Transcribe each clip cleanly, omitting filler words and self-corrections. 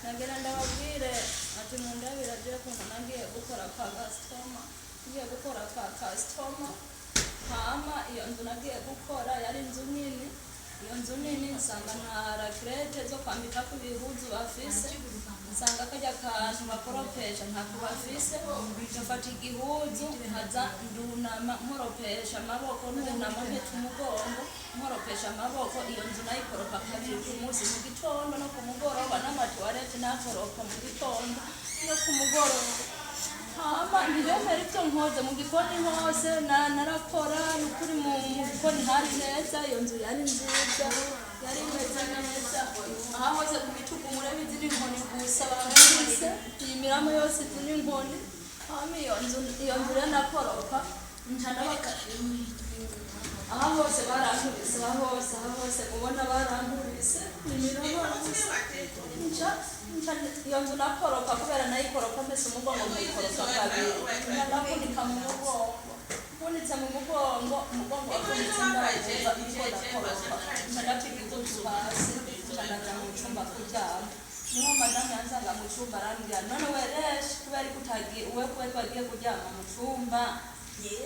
nagera ndababwire ati mundabira je kuntu nagiye gukora kwa customer ngiye gukora kwa customer hama iyo nzu nagiye gukora yari inzu nini iyo nzu nini nsanga nta ragrete zo kwambika ku bihuzu bafise nsanga kajya kantu bakoropesha ntabwo bafise gafata igihuzu haza ndunama nkoropesha amaboko ndunama mpeta umugongo nkoropesha amaboko iyo nzu nayikoropa kabiri ku munsi mu gitondo no ku mugoroba n'amatuwarete nakoropa mu gitondo no ku mugoroba hama ntibemera ibyo nkoze mu gikoni hose narakora n'ukuri mu gikoni hari neza iyo nzu yari nziza yari imeze neza aha hose ku bitugu murebe izindi nkoni gusa bafise iyi miramo yose izindi nkoni hama iyo nzu rero nakoropa nca ndabaka aha hose barankubise aha hose mubona barankubise imiramo nca iyo nzu nakoropa kubera nayikoropa mbese umugongo nkikoropa kabiri ndavunika mu mugongo mvunitse mu mugongo wavunitse ndawuva iko ndakoropa ndapika igihuzu hasi ndanaja mu cumba kuryama niho madamu yansanga mu cumba arambwira none wereshe kubera twagiye kuryama mu cumba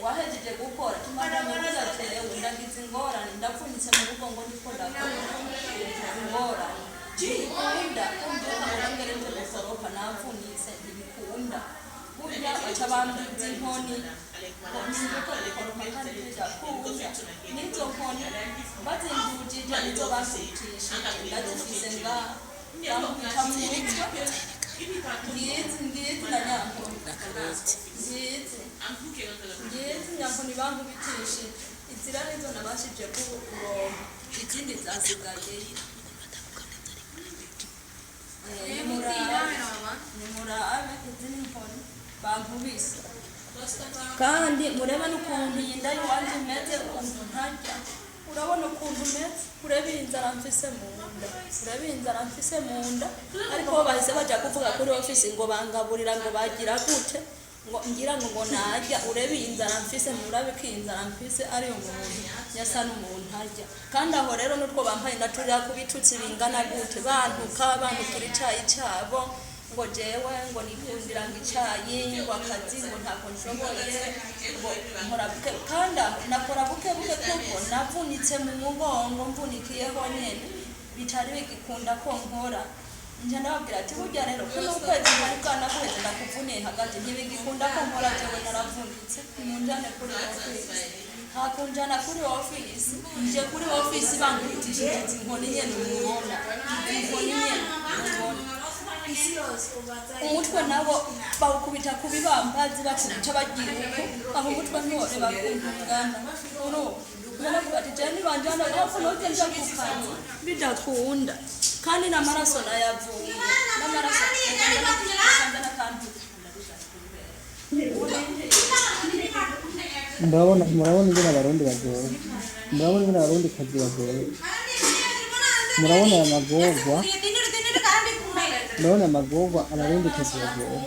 wahejeje gukora madamu yatewe ndagize ingorane ndapfunitse mu mugongo ndiko ndakora ingorane Jikunda ungereje gusoropa navunitse ibikunda burya baca bambiza inkoni nziruka gukoropa kandi bijakuza nizo nkoni bazindujije nizo basutisha ndazifise ndamubita mu mutwe ngizi na nyankoni ngizi nyankoni bankubitishe izira nizo nabashije kuronka izindi zasigayeyo nimurabe izindi nkoni bankubise kandi murebe n'ukuntu iyi nda y'iwanjye imeze ukuntu ntarya urabona ukuntu umeze urebe inzara mfise mu nda ariko bo bahise baja kuvuga kuri ofisi ngo bangaburira ngo bagira gute ngo ngira ngo najya urebe inzara mfise murabe ko inzara mfise ari umuntu yasa n'umuntu arya kandi aho rero nutwo bambaye naturira kubitutsi bingana gute bantu turi cyayi cyabo ngo jewe ngo nikundira ngo icyayi ngo akazi ngo ntako nshoboye ngo nkora buke kandi nakora buke kuko navunitse mu mugongo mvunikiyeho nyene bitari bigikunda ko nkora nje ndababwira ati burya rero kuno ukwezi mukana kwezi ndakuvuniye hagati ntibigikunda ko nkora jewe naravunitse munjane kuri office hakunjana kuri office nje kuri office bangutije inkoni nyene mubona inkoni nyene mubona umutwe nabo bawukubita kubibambazi bakubita bagira uko aho umutwe ntore bakungana naravuga ati jeni banjana hafu note nja gukanya bidakunda kandi n'amaraso nayavuye n'amaraso kandi kandi murabona ingene abarundi bagoye murabona ingene abarundi kazi bagoye murabona aya magorwa murabona amagorwa abarundi kazi bagoye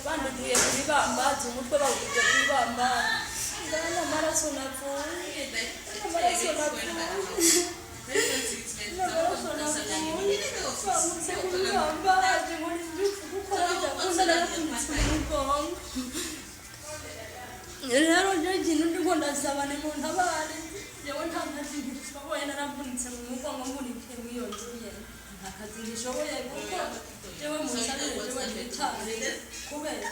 banduye kubibambaza umutwe bawugize kubibambaza ngana amaraso navuye rero ikintu ndiko ndasaba ni muntu abari yewe nta kazi ngishoboye naravunitse mu mugongo mbunikiye mw'iyo nzu nyene nta kazi ngishoboye kuko jewe musabire jewe nditare kubera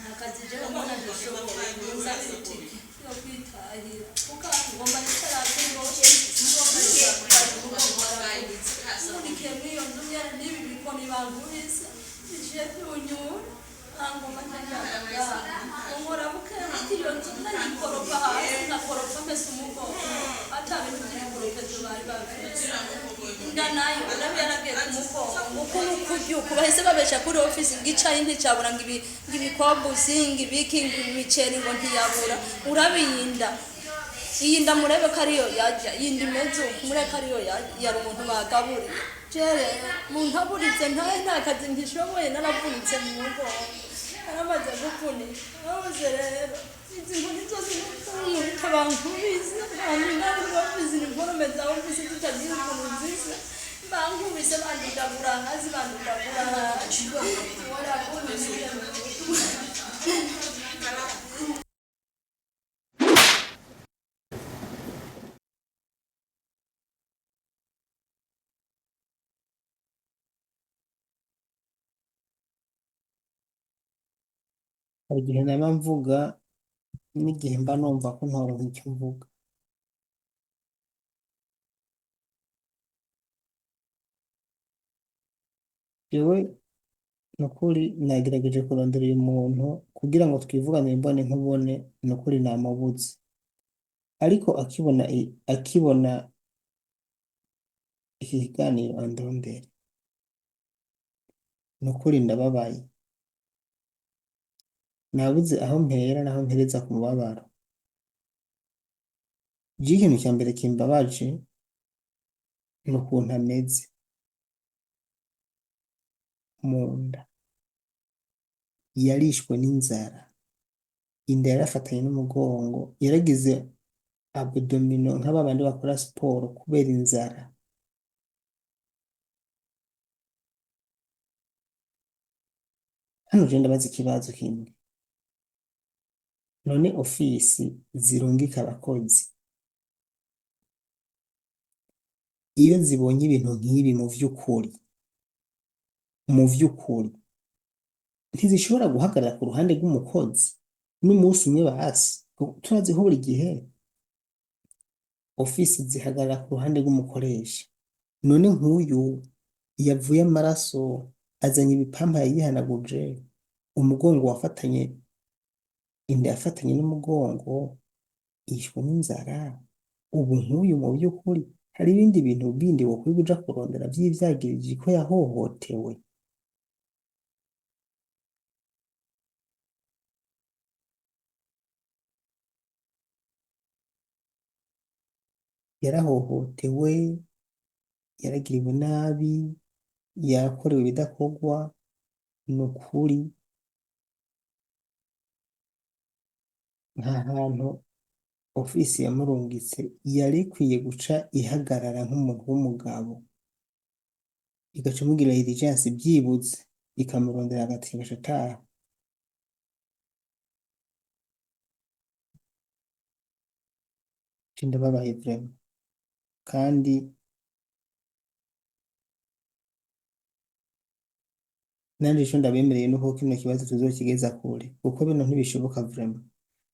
nta kazi jewe mbona ngishoboye musabire itike yo kwitahira kuko ngomba nitarate ngoshe mbunikiye mw'iyo nzu nyene n'ibi bikoni bankubise biciye byunyura ngomba ntajyaga nkora buke iyo nzu ndayikoropa hasi nkakoropa mbese umugongo atabintu by'ibikoropezo bari bafite inda nayo urabe yaragiye ku mugongo ukuntu kuryuka bahise babesha kuri ofisi ngicaye nticabura ngo ibikobuzi ngo ibiki ngo imiceri ngo ntiyabura urabiyinda iyi nda murebe ko ariyo yajya yindi imeze uku murebe ko ariyo yari umuntu bagaburiye jere muntu aburize nta kazi ntishoboye naravunitse mu mugongo aramaze gufunika nabuze rero izi nkoni zose n'ukuntu bankubise hanyuma bavuze ni forume za ofisi tutagira nakubise bandundagura hasi bandundagura hasi warakunyuze hari igihe naba mvuga n'igihe mba numva ko ntoronka icyo mvuga. Jewe nukuri nagerageje kurondera uyu muntu kugira ngo twivuganire imbone nkubone, nukuri namubuze, ariko akibona iki kiganiro andondera, nukuri ndababaye, nabuze aho mpera naho mpereza ku mubabaro. Je ikintu cya mbere kimbabaje ni ukuntu ameze mu nda, yarishwe n'inzara, inda yarafatanye n'umugongo, yaragize abdomino nk'aba bandi bakora siporo kubera inzara. Hano je ndabaza ikibazo kimwe, none ofisi zirungika abakozi iyo zibonye ibintu nk'ibi mu vy'ukuri ntizishobora guhagarara ku ruhande rw'umukozi n'umunsi umwe basi? Turazi ko buri gihe ofisi zihagarara ku ruhande rw'umukoresha. None nk'uyu yavuye amaraso, azanye ibipampa yihanaguje, umugongo wafatanye, inda yafatanye n'umugongo, yishwe n'inzara. Ubu nk'uyu mu by'ukuri hari ibindi bintu bindi wokwiye uja kurondera vy'ivyagiriji ko yahohotewe. Yarahohotewe, yaragiriwe nabi, yakorewe ibidakorwa. Ni ukuri nta hantu ofisi yamurungitse yari ikwiye guca ihagarara nk'umuntu w'umugabo, igaca imugira diligence byibuze, ikamurondera agati agaca ataha. Je ndababaye vraiment, kandi nanje ico ndabemereye nuko kino kibazo tuzokigeza kure, kuko bino ntibishoboka vraiment.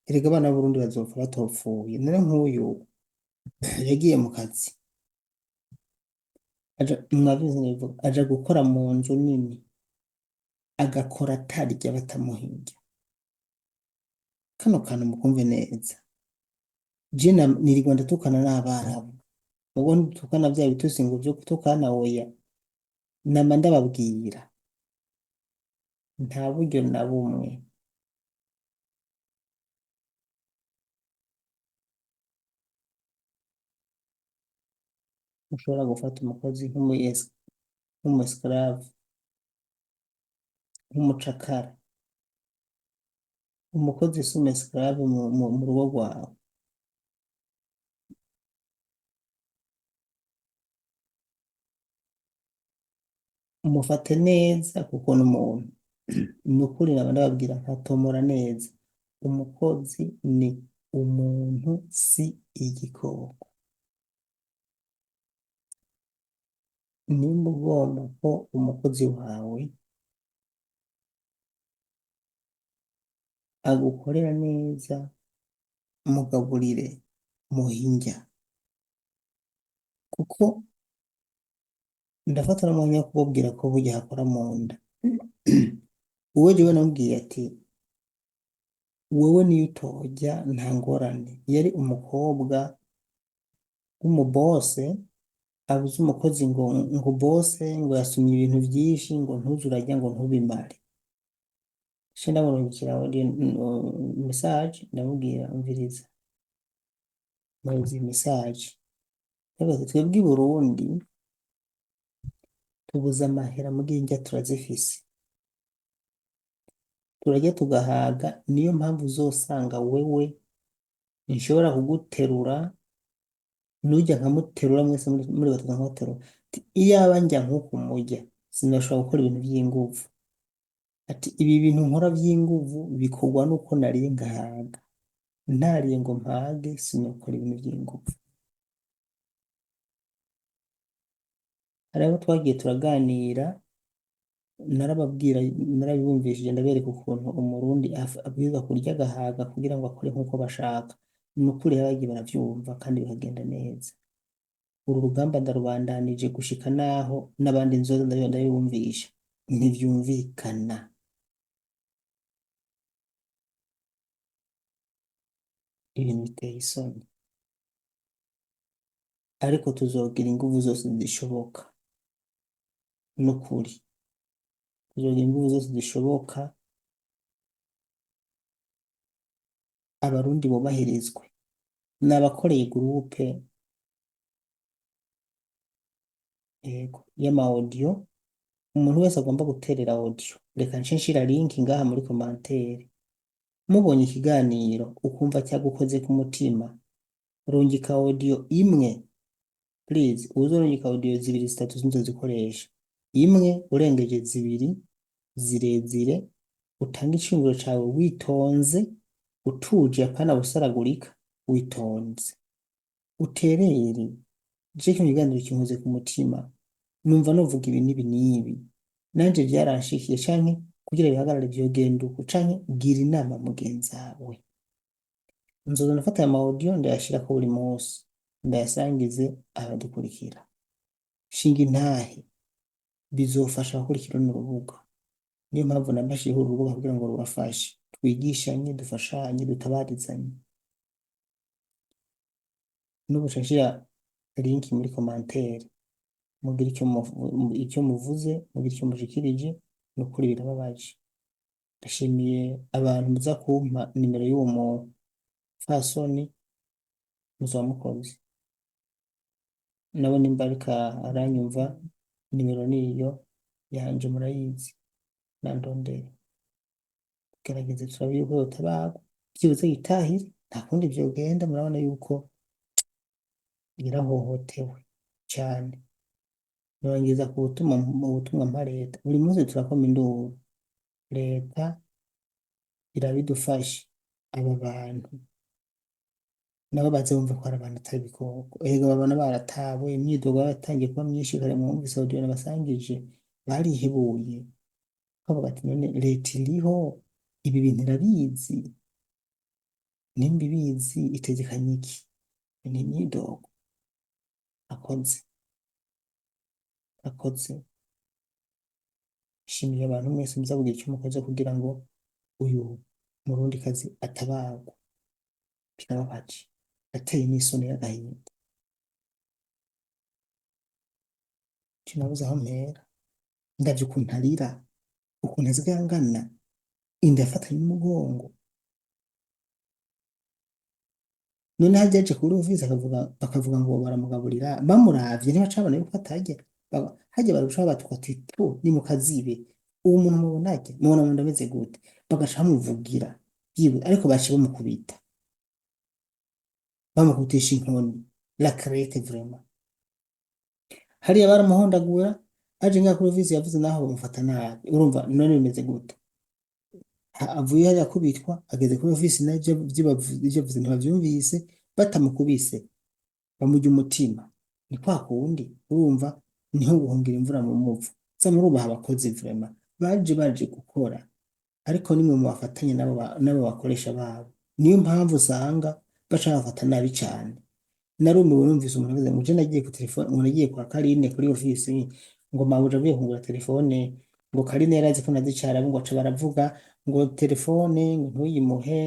Erega abana b'Uburundi bazopfa batopfuye. None nk'uyu yagiye mu kazi, mwabizi neza, aja gukora mu nzu nini, agakora atarya batamuhinja. Kano kantu mukumve neza, je nirirwa ndatukana n'Abarabu, mugo ntitukana vya bitusi ngo vyo gutukana oya, nama ndababwira nta buryo na bumwe ushobora gufata umukozi nk'umusclave, nk'umucakara. Umukozi si umusclave mu rugo rwawe. Umufate neza kuko n'umuntu. Ni ukuri naba ndababwira nkatomora neza, umukozi ni umuntu, si igikoko. Nimba ugomba ko umukozi wawe agukorera neza, mugaburire, muhinja, kuko ndafata n'umwanya wo kubabwira ko burya hakora mu nda. Uwo jewe namubwiye ati wewe niyo utojya nta ngorane. Yari umukobwa w'umubose abuze umukozi ngo bose ngo yasumye ibintu vyinshi ngo ntuze urarya ngo ntubimare. Ce ndamurungikira message ndamubwira umviriza, muzi message yabaze twebwe i Burundi tubuze amahera mugihe indya turazifise, turarya tugahaga. Niyo mpamvu uzosanga wewe nshobora kuguterura nujya nkamuterura mwese muri batatu nkamuterura ati iyaba njya nk'uku mujya sinashobora gukora ibintu by'inguvu ati ibi bintu nkora by'inguvu bikorwa nuko nariye ngahaga ntariye ngo mpage sinokora ibintu by'inguvu hari abo twagiye turaganira narababwira narabibumvishije ndabereka ukuntu umurundi abwirizwa kurya agahaga kugira ngo akore nk'uko bashaka ni ukuri bagiye baravyumva kandi bikagenda neza uru rugamba ndarubandanije gushika naho n'abandi nzoza ndabibumvisha ntivyumvikana ibintu biteye isoni ariko tuzogira inguvu zose zishoboka n'ukuri tuzogira inguvu zose zishoboka abarundi bubahirizwe n'abakoreye gurupe yego y'ama audio umuntu wese agomba guterera audio reka nce nshira link ngaha muri commentaire mubonye ikiganiro ukumva cyagukoze ku mutima rungika audio imwe please uzorungika audio zibiri zitatu zinzo zikoresha imwe urengeje zibiri zirezire utanga icunguro cawe witonze utuje apana busaragurika witonze uterere je cyo kiganiro kinkoze ku mutima numva novuga ibi n'ibi n'ibi nanje byaranshikiye canke kugira bihagarare vyogenda uko canke gira inama mugenzi wawe nzoza nafata aya audio ndayashira ko buri munsi ndayasangize abadukurikira shinga intahe bizofasha abakurikira n'urubuga niyo mpamvu nabashizeho urubuga kugira ngo rubafashe twigishanye dufashanye dutabarizanye n'ubushashira link muri commentaire mugira icyo muvuze mugira icyo mushikirije nukuri birababaje ndashimiye abantu muza kumpa nimero y'uwo mu fasoni muzamukoze nabo nimba ariko aranyumva nimero niyo yanje murayizi nandondere gerageze turabe yuko yotabago byibuze yitahire nta kundi vyogenda murabona yuko yarahohotewe cyane nurangiriza ku butumwa mpa leta buri munsi turakoma induru leta irabidufashe aba bantu nabo baze bumva ko ari abantu atari ibikoko erega babona baratawe imyidogo yatangiye kuba myinshi kare mu mvise audio nabasangije barihebuye bavuga ati none leta iriho ibi bintu irabizi nimba ibizi itegekanye iki ni imyidogo akoze shimiye abantu mwese muzavugira icyo mukoze kugira ngo uyu murundikazi atabagwa birababaje ateye n'isoni y'agahinda sinabuze aho mpera ndavye ukuntu arira ukuntu asigaye angana inda yafatanye n'umugongo none hajyaje kuri ofisi bakavuga ngo baramugaburira bamuravye ntibacabona yuko atarya hajya barushaho batuka ati tu ni mu kazibe uwo muntu mubona arya mubona mu ndameze gute bagaca bamuvugira byiwe ariko baciye bamukutisha inkoni la crete vraiment hariya baramuhondagura aje nka kuri ofisi yavuze naho bamufata nabi urumva none bimeze gute avuye hariya kubitwa ageze kuri ofisi naje byibavuze ntibavyumvise batamukubise bamujya umutima ni kwa kundi urumva niho guhungira imvura mu muvu zamurubaha abakozi vraiment baje gukora ariko nimwe mu bafatanye nabo bakoresha babo niyo mpamvu usanga baca bafata nabi cyane narumiwe numvise umuntu avuze ngo je nagiye ku telefone ngo nagiye kwa Karine kuri ofisi ngo mabuja avuye kungura telefone ngo Karine yarazi ko nazicara ngo aca baravuga ngo telefone ngo ntuyimuhe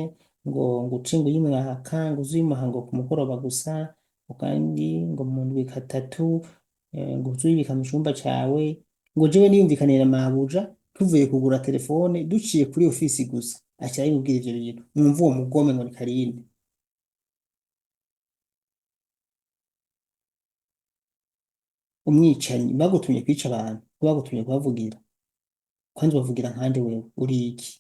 ngo ucinge uyimwaka ngo uzimuha ngo ku mugoroba gusa kandi ngo mu ndwi gatatu ngo uzuyibika mu cyumba cyawe ngo jewe niyumvikanira mabuja tuvuye kugura telefone duciye kuri ofisi gusa acyari yubwira ivyo bintu mwumva uwo mugome ngo ni Karine umwicanyi bagutumye kwica abantu bagutumye kubavugira kandi bavugira nkande wewe uri iki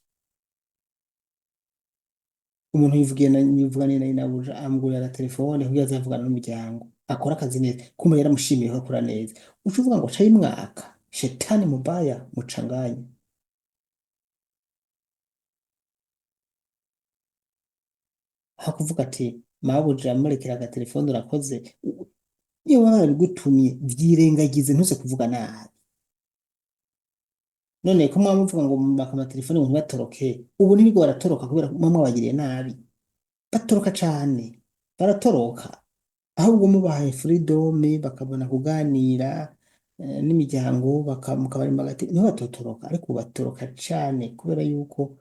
umuntu yivuganiye na nabuja amugurira telefone kugira azavugana n'umuryango akora akazi neza kumbe yaramushimiye ko akora neza uca uvuga ngo cayi mwaka shetani mubaya muchanganye hakuvuga ati mabuja murekera agatelefone urakoze iyo baba babigutumye vyirengagize ntuze kuvuga nabi none ko mwaba muvuga ngo mubaka amatelefone ngo ntibatoroke ubu nibwo baratoroka kubera muba mwabagiriye nabi batoroka cane baratoroka ahubwo mubahaye freedom bakabona kuganira n'imiryango mukabarima hagati niho batotoroka ariko ubu batoroka cane kubera yuko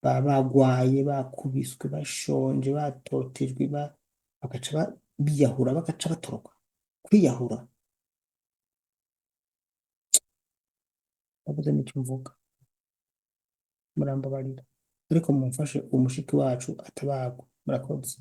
baba bagwaye bakubiswe bashonje batotejwe bagaca biyahura bagaca batoroka kwiyahura babuze n'icyo mvuga murambabarira ariko mumfashe umushiki wacu atabagwa murakoze